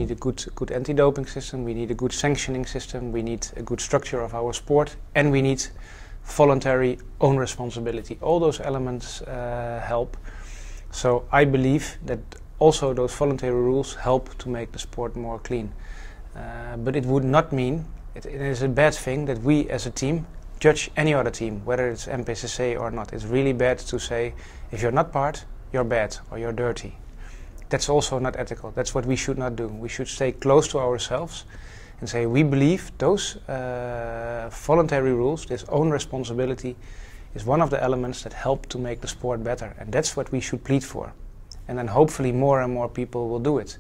need a good anti-doping system, we need a good sanctioning system, we need a good structure of our sport, and we need voluntary own responsibility. All those elements help. So I believe that also those voluntary rules help to make the sport more clean. But it would not mean, it is a bad thing that we as a team judge any other team, whether it's MPCC or not. It's really bad to say, if you're not part, you're bad or you're dirty. That's also not ethical. That's what we should not do. We should stay close to ourselves and say we believe those voluntary rules, this own responsibility, is one of the elements that help to make the sport better. And that's what we should plead for. And then hopefully more and more people will do it.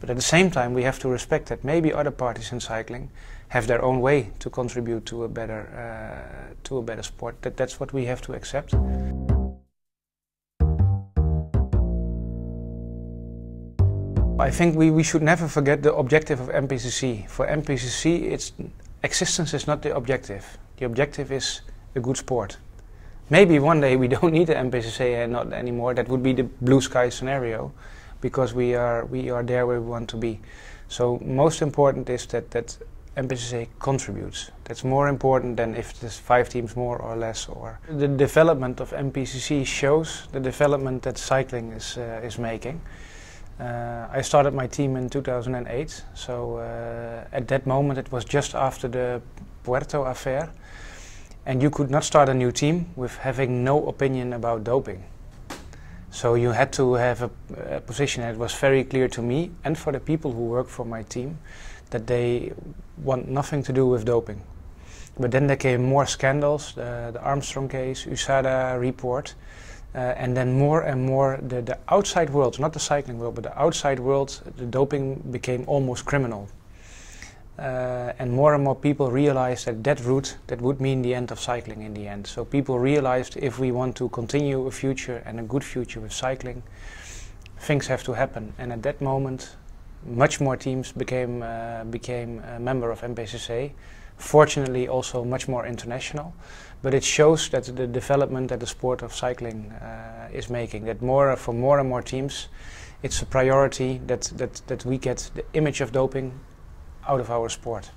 But at the same time we have to respect that maybe other parties in cycling have their own way to contribute to a better sport. That's what we have to accept. I think we should never forget the objective of MPCC. For MPCC, existence is not the objective. The objective is a good sport. Maybe one day we don't need the MPCC not anymore. That would be the blue sky scenario, because we are there where we want to be. So most important is that MPCC contributes. That's more important than if there's 5 teams more or less. Or the development of MPCC shows the development that cycling is making. I started my team in 2008, so at that moment it was just after the Puerto affair, and you could not start a new team with having no opinion about doping. So you had to have a position that was very clear to me and for the people who work for my team that they want nothing to do with doping. But then there came more scandals, the Armstrong case, USADA report. And then more and more the outside world, not the cycling world, but the outside world, the doping became almost criminal. And more people realized that route, that would mean the end of cycling in the end. So people realized if we want to continue a future and a good future with cycling, things have to happen. And at that moment, much more teams became a member of MPCC. Fortunately also much more international, but it shows that the development that the sport of cycling is making, that for more and more teams it's a priority that we get the image of doping out of our sport.